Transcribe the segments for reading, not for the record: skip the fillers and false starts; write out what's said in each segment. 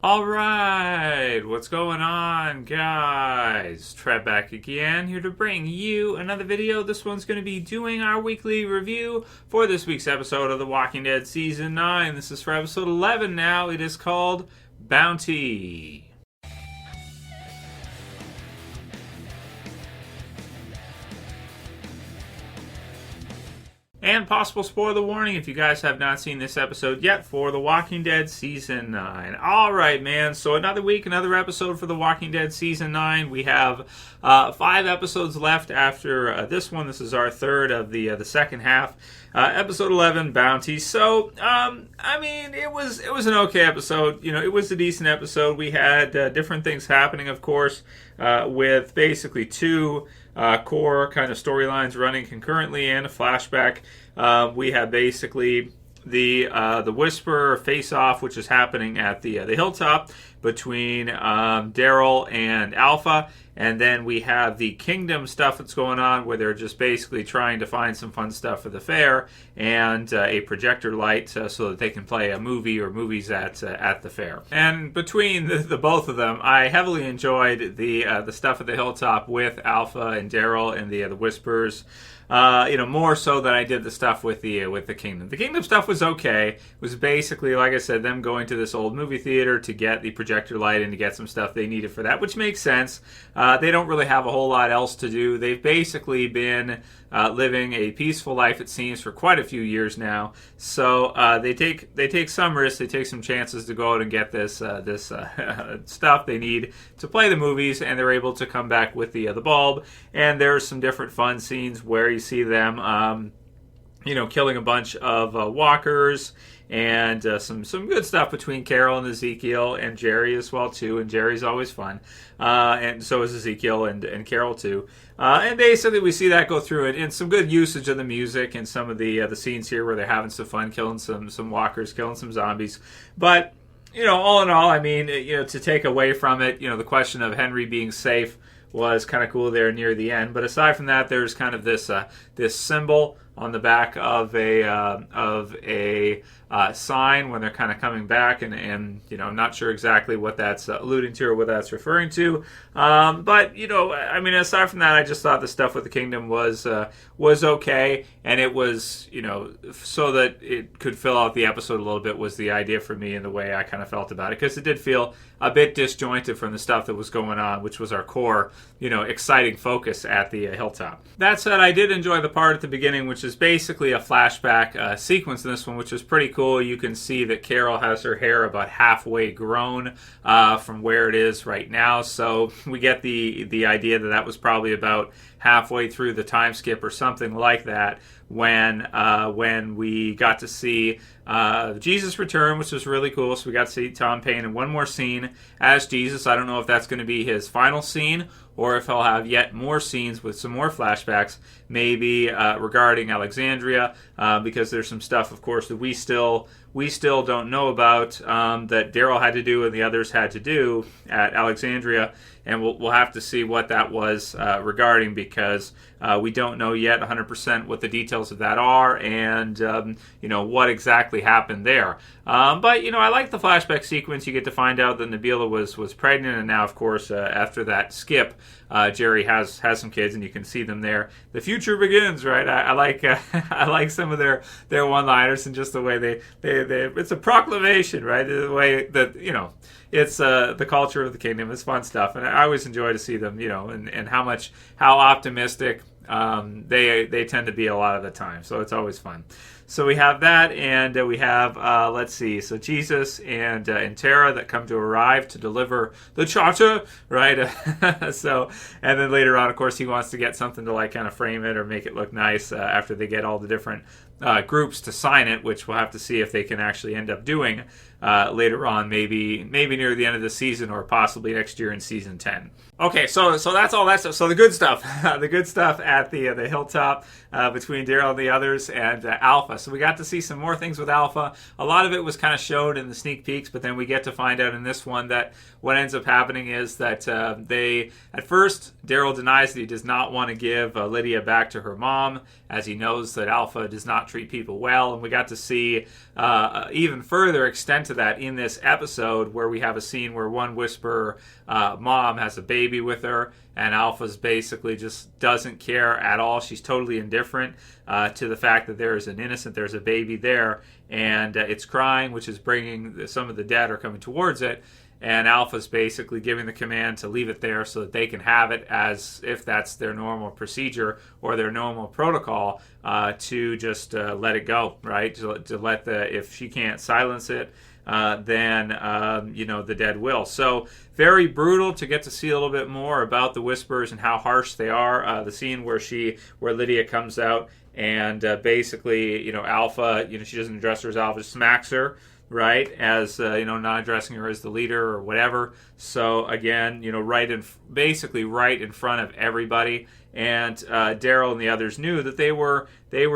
All right, what's going on, guys? Trev back again, here to bring you another video. This one's going to be doing our weekly review for this week's episode of The Walking Dead Season 9. This is for episode 11 now. It is called Bounty. And possible spoiler warning if you guys have not seen this episode yet for The Walking Dead Season 9. Alright, man, so another week, another episode for The Walking Dead Season 9. We have 5 episodes left after this one. This is our third of the second half. Episode 11, Bounty. So, I mean, it was an okay episode. You know, it was a decent episode. We had different things happening, of course, with basically two core kind of storylines running concurrently and a flashback. We have basically the Whisper face-off, which is happening at the Hilltop between Daryl and Alpha, and then we have the Kingdom stuff that's going on where they're just basically trying to find some fun stuff for the fair and a projector light so that they can play a movie or movies at the fair. And between the both of them, I heavily enjoyed the stuff at the Hilltop with Alpha and Daryl and the Whispers. More so than I did the stuff with the Kingdom. The Kingdom stuff was okay. It was basically, like I said, them going to this old movie theater to get the projector light and to get some stuff they needed for that, which makes sense. They don't really have a whole lot else to do. They've basically been living a peaceful life, it seems, for quite a few years now. So they take some risks, they take some chances to go out and get this stuff they need to play the movies, and they're able to come back with the bulb. And there's some different fun scenes where you see them, killing a bunch of walkers. And some good stuff between Carol and Ezekiel and Jerry as well too. And Jerry's always fun, and so is Ezekiel and Carol too. And basically we see that go through it, and some good usage of the music and some of the scenes here where they're having some fun, killing some walkers, killing some zombies. But all in all, I mean, to take away from it, the question of Henry being safe was kind of cool there near the end. But aside from that, there's kind of this symbol on the back of a sign when they're kind of coming back, and I'm not sure exactly what that's alluding to or what that's referring to. But I mean, aside from that, I just thought the stuff with the Kingdom was okay, and it was so that it could fill out the episode a little bit was the idea for me and the way I kind of felt about it, because it did feel a bit disjointed from the stuff that was going on, which was our core exciting focus at the Hilltop. That said, I did enjoy the part at the beginning, which is basically a flashback sequence in this one, which is pretty cool. You can see that Carol has her hair about halfway grown from where it is right now, so we get the idea that was probably about halfway through the time skip or something like that when we got to see Jesus return, which was really cool. So we got to see Tom Payne in one more scene as Jesus. I don't know if that's going to be his final scene or if he'll have yet more scenes with some more flashbacks, maybe regarding Alexandria, because there's some stuff, of course, that we still don't know about that Daryl had to do and the others had to do at Alexandria, and we'll have to see what that was regarding, because we don't know yet 100% what the details of that are and what exactly happened there. But I like the flashback sequence. You get to find out that Nabila was pregnant, and now, of course, after that skip, Jerry has some kids, and you can see them there. The future begins, right? I like I like some of their one-liners and just the way they it's a proclamation, right? The way that it's the culture of the Kingdom. It's fun stuff, and I always enjoy to see them, and how optimistic they tend to be a lot of the time. So it's always fun. So we have that, and we have, let's see, so Jesus and Tara that come to arrive to deliver the charter, right? So, and then later on, of course, he wants to get something to kind of frame it or make it look nice after they get all the different groups to sign it, which we'll have to see if they can actually end up doing later on, maybe near the end of the season or possibly next year in season 10. Okay, so that's all that stuff. So the good stuff, the good stuff at the Hilltop between Daryl and the others and Alpha. So we got to see some more things with Alpha. A lot of it was kind of showed in the sneak peeks, but then we get to find out in this one that what ends up happening is that at first, Daryl denies that he does not want to give Lydia back to her mom, as he knows that Alpha does not not treat people well. And we got to see even further extent to that in this episode, where we have a scene where one Whisperer mom has a baby with her, and Alpha's basically just doesn't care at all. She's totally indifferent to the fact that there's a baby there, and it's crying, which is bringing, some of the dead are coming towards it, and Alpha's basically giving the command to leave it there so that they can have it, as if that's their normal procedure or their normal protocol, to just let it go, right? To let if she can't silence it, then the dead will. So very brutal to get to see a little bit more about the Whisperers and how harsh they are. The scene where Lydia comes out and basically, Alpha, she doesn't address her as Alpha, smacks her, right, as not addressing her as the leader or whatever. So again, basically right in front of everybody. And Daryl and the others knew that they were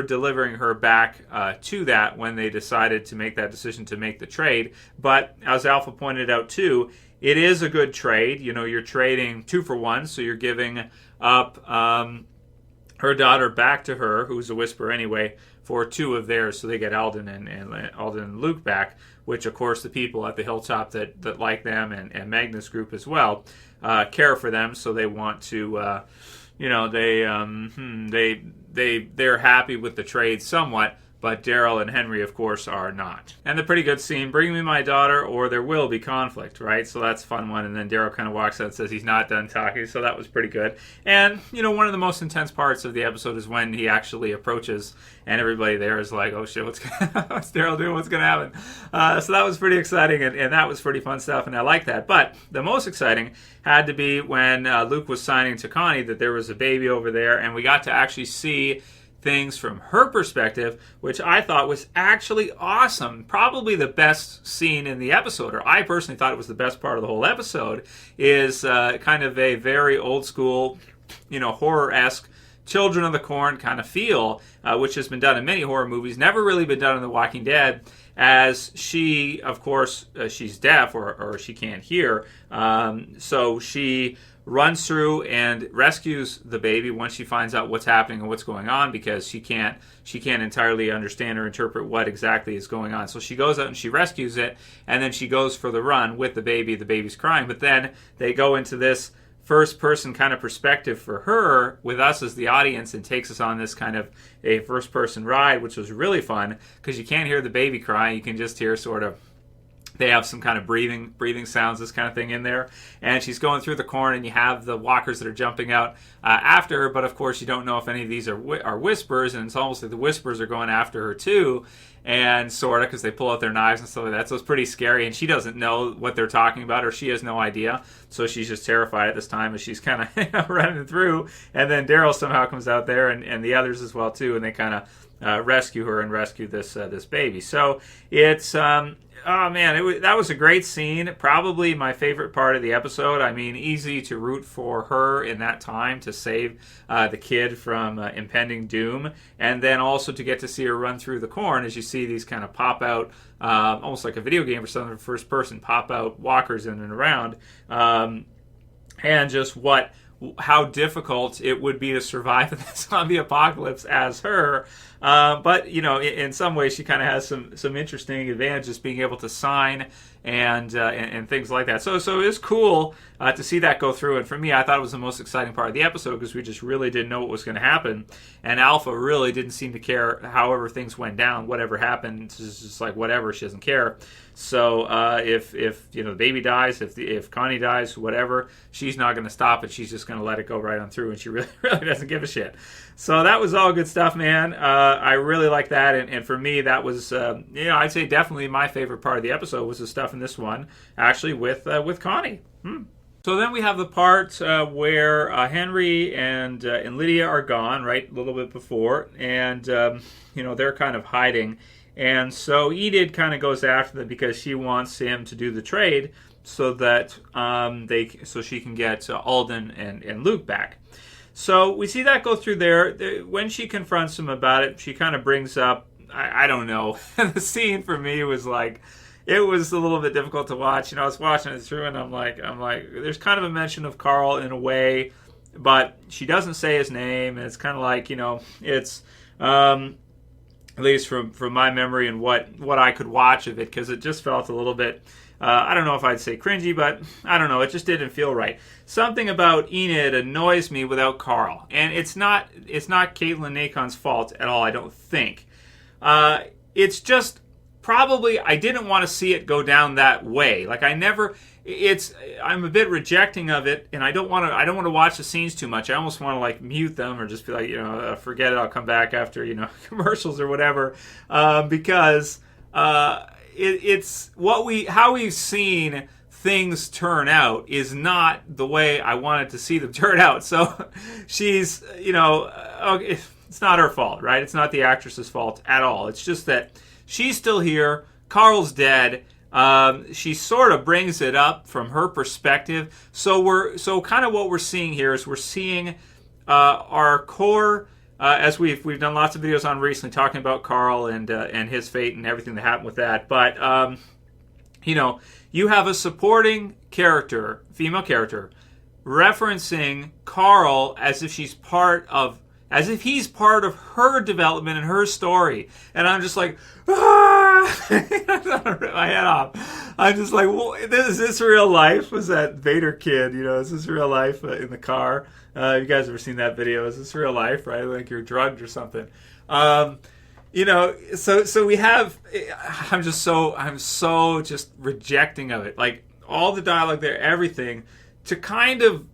delivering her back to that when they decided to make that decision to make the trade. But as Alpha pointed out too, it is a good trade. You're trading 2 for 1, so you're giving up her daughter back to her, who's a Whisperer anyway, for 2 of theirs, so they get Alden and Luke back, which of course the people at the Hilltop that like them, and Magnus Group as well, care for them, so they want to, they're happy with the trade somewhat. But Daryl and Henry, of course, are not. And the pretty good scene, bring me my daughter or there will be conflict, right? So that's a fun one. And then Daryl kind of walks out and says he's not done talking, so that was pretty good. And, one of the most intense parts of the episode is when he actually approaches and everybody there is like, oh shit, what's Daryl doing? What's going to happen? So that was pretty exciting, and that was pretty fun stuff, and I like that. But the most exciting had to be when Luke was signing to Connie that there was a baby over there, and we got to actually see things from her perspective, which I thought was actually awesome. Probably the best scene in the episode, or I personally thought it was the best part of the whole episode, is kind of a very old school, horror-esque Children of the Corn kind of feel, which has been done in many horror movies, never really been done in The Walking Dead, as she, of course, she's deaf, or she can't hear, so she runs through and rescues the baby once she finds out what's happening and what's going on, because she can't entirely understand or interpret what exactly is going on. So she goes out and she rescues it, and then she goes for the run with the baby. The baby's crying, but then they go into this first-person kind of perspective for her with us as the audience, and takes us on this kind of a first-person ride, which was really fun because you can't hear the baby crying. You can just hear sort of, they have some kind of breathing sounds, this kind of thing in there. And she's going through the corn, and you have the walkers that are jumping out after her. But of course, you don't know if any of these are Whisperers, and it's almost like the Whisperers are going after her too, and sort of, because they pull out their knives and stuff like that. So it's pretty scary, and she doesn't know what they're talking about, or she has no idea. So she's just terrified at this time as she's kind of running through. And then Daryl somehow comes out there, and the others as well too, and they kind of rescue her and rescue this baby. So it's oh man, that was a great scene. Probably my favorite part of the episode. I mean, easy to root for her in that time to save the kid from impending doom, and then also to get to see her run through the corn as you see these kind of pop out, almost like a video game or something, first person pop out walkers in and around, and just how difficult it would be to survive in the zombie apocalypse as her. But, in some ways she kind of has some interesting advantages, being able to sign and things like that. So it was cool to see that go through. And for me, I thought it was the most exciting part of the episode, because we just really didn't know what was going to happen. And Alpha really didn't seem to care however things went down. Whatever happened, it's just like whatever, she doesn't care. So if the baby dies, if Connie dies, whatever, she's not going to stop it. She's just going to let it go right on through, and she really, really doesn't give a shit. So that was all good stuff, man. I really like that, and for me, that was I'd say definitely my favorite part of the episode was the stuff in this one, actually with Connie. So then we have the part where Henry and Lydia are gone, right, a little bit before, and they're kind of hiding. And so Enid kind of goes after them because she wants him to do the trade so that so she can get Alden and Luke back. So we see that go through there. When she confronts him about it, she kind of brings up, I don't know, the scene for me was like, it was a little bit difficult to watch. I was watching it through, and I'm like, there's kind of a mention of Carl in a way, but she doesn't say his name, and it's kind of like, it's at least from my memory and what I could watch of it, because it just felt a little bit, I don't know if I'd say cringy, but I don't know, it just didn't feel right. Something about Enid annoys me without Carl, and it's not Caitlin Nacon's fault at all, I don't think. It's just probably I didn't want to see it go down that way. Like I'm a bit rejecting of it, and I don't want to watch the scenes too much. I almost want to like mute them or just be like, forget it, I'll come back after, commercials or whatever, because it's how we've seen things turn out is not the way I wanted to see them turn out. So she's, okay, it's not her fault, right? It's not the actress's fault at all. It's just that she's still here. Carl's dead. She sort of brings it up from her perspective. So kind of what we're seeing here is we're seeing our core, as we've done lots of videos on recently talking about Carl and his fate and everything that happened with that. But you have a supporting character, female character, referencing Carl as if he's part of her development and her story. And I'm just like, I rip my head off. I'm just like, well, is this real life? Was that Vader kid, is this real life in the car? You guys ever seen that video? Is this real life, right? Like you're drugged or something. So we have, I'm so just rejecting of it. Like all the dialogue there, everything, to kind of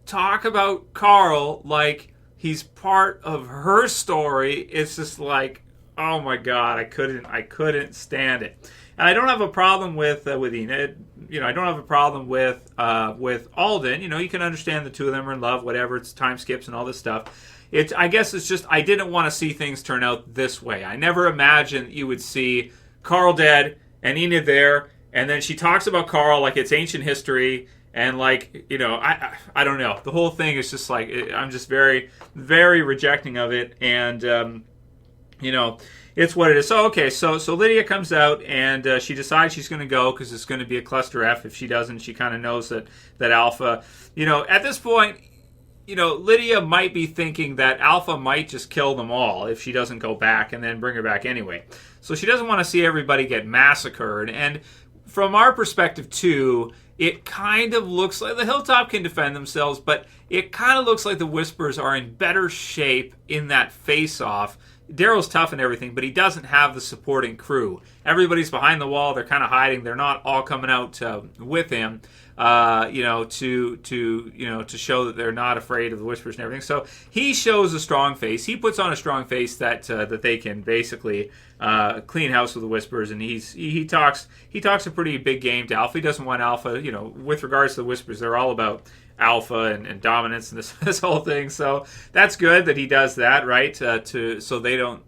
talk about Carl like he's part of her story. It's just like, oh my God, I couldn't stand it. And I don't have a problem with Enid. I don't have a problem with Alden. You can understand the two of them are in love, whatever. It's time skips and all this stuff. I guess it's just I didn't want to see things turn out this way. I never imagined you would see Carl dead and Enid there, and then she talks about Carl like it's ancient history. And like, I don't know. The whole thing is just like, I'm just very, very rejecting of it. And, it's what it is. So, okay, so Lydia comes out and she decides she's going to go because it's going to be a cluster F. If she doesn't, she kind of knows that Alpha, at this point, Lydia might be thinking that Alpha might just kill them all if she doesn't go back and then bring her back anyway. So she doesn't want to see everybody get massacred. And from our perspective, too, it kind of looks like the Hilltop can defend themselves, but it kind of looks like the Whisperers are in better shape in that face-off. Daryl's tough and everything, but he doesn't have the supporting crew. Everybody's behind the wall. They're kind of hiding. They're not all coming out with him, to show that they're not afraid of the Whisperers and everything. So he shows a strong face. He puts on a strong face that they can basically clean house with the Whisperers, and he talks a pretty big game to Alpha. He doesn't want Alpha. With regards to the Whisperers, they're all about alpha and dominance and this whole thing. So that's good that he does that, right? So they don't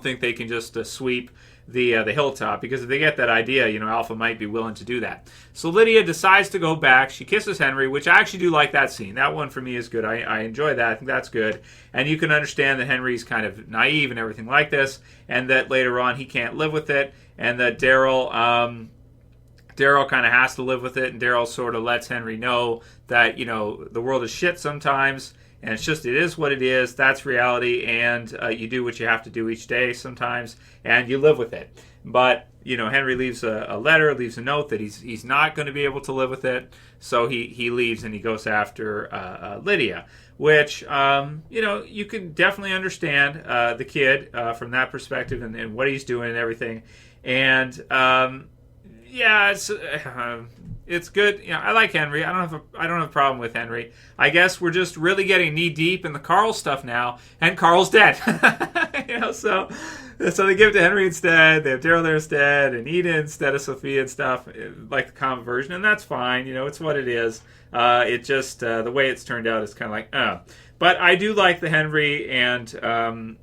think they can just sweep the Hilltop, because if they get that idea, Alpha might be willing to do that. So Lydia decides to go back. She kisses Henry, which I actually do like that scene. That one for me is good. I enjoy that. I think that's good. And you can understand that Henry's kind of naive and everything like this, and that later on he can't live with it, and that Daryl kind of has to live with it, and Daryl sort of lets Henry know that, the world is shit sometimes, and it is what it is. That's reality, and you do what you have to do each day sometimes, and you live with it. But, Henry leaves a letter, leaves a note that he's not going to be able to live with it, so he leaves and he goes after Lydia, which, you can definitely understand the kid from that perspective and what he's doing and everything. And, yeah, it's good. I like Henry. I don't have a problem with Henry. I guess we're just really getting knee deep in the Carl stuff now, and Carl's dead. So they give it to Henry instead. They have Daryl there instead, and Enid instead of Sophia and stuff, like the common version, and that's fine. It's what it is. It just the way it's turned out is kind of like, But I do like the Henry and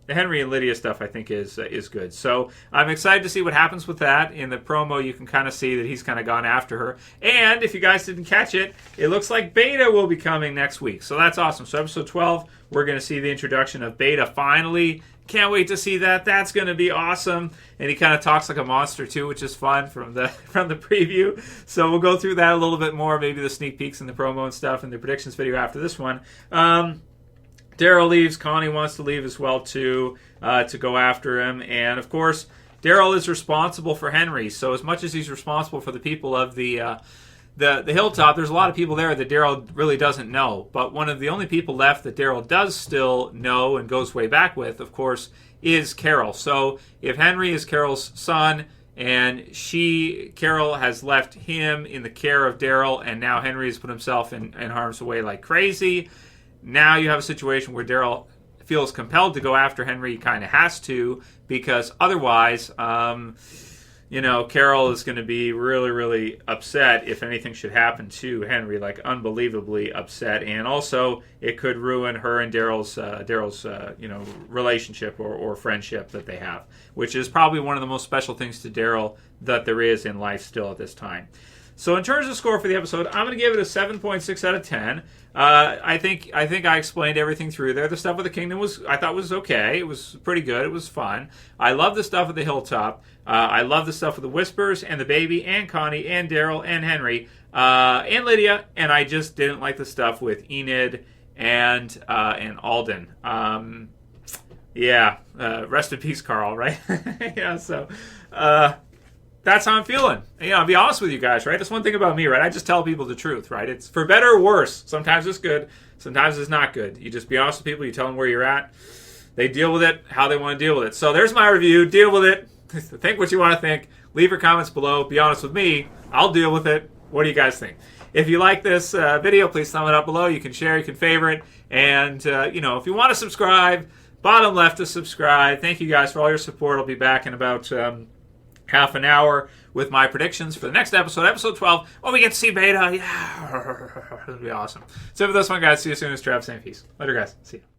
Lydia stuff. I think is good. So I'm excited to see what happens with that. In the promo, you can kind of see that he's kind of gone after her. And if you guys didn't catch it, it looks like Beta will be coming next week. So that's awesome. So episode 12, we're going to see the introduction of Beta finally. Can't wait to see that. That's going to be awesome. And he kind of talks like a monster too, which is fun from the preview. So we'll go through that a little bit more, maybe the sneak peeks and the promo and stuff, and the predictions video after this one. Daryl leaves. Connie wants to leave as well, too, to go after him. And, of course, Daryl is responsible for Henry. So as much as he's responsible for the people of the Hilltop, there's a lot of people there that Daryl really doesn't know. But one of the only people left that Daryl does still know and goes way back with, of course, is Carol. So if Henry is Carol's son, and Carol has left him in the care of Daryl, and now Henry has put himself in harm's way like crazy. Now you have a situation where Daryl feels compelled to go after Henry. He kind of has to, because otherwise, Carol is going to be really, really upset if anything should happen to Henry, like unbelievably upset. And also, it could ruin her and Daryl's relationship or friendship that they have, which is probably one of the most special things to Daryl that there is in life still at this time. So in terms of score for the episode, I'm going to give it a 7.6 out of 10. I think I explained everything through there. The stuff with the kingdom was okay. It was pretty good. It was fun. I love the stuff at the Hilltop. I love the stuff with the Whispers and the baby and Connie and Daryl and Henry and Lydia. And I just didn't like the stuff with Enid and Alden. Rest in peace, Carl. Right? Yeah. So. That's how I'm feeling. I'll be honest with you guys, right? That's one thing about me, right? I just tell people the truth, right? It's for better or worse. Sometimes it's good. Sometimes it's not good. You just be honest with people. You tell them where you're at. They deal with it how they want to deal with it. So there's my review. Deal with it. Think what you want to think. Leave your comments below. Be honest with me. I'll deal with it. What do you guys think? If you like this video, please thumb it up below. You can share. You can favorite. And, if you want to subscribe, bottom left to subscribe. Thank you guys for all your support. I'll be back in about... half an hour with my predictions for the next episode, episode 12, when we get to see Beta. Yeah, it'll be awesome. So for this one, guys, see you soon. It's Trev, saying peace. Later, guys. See you.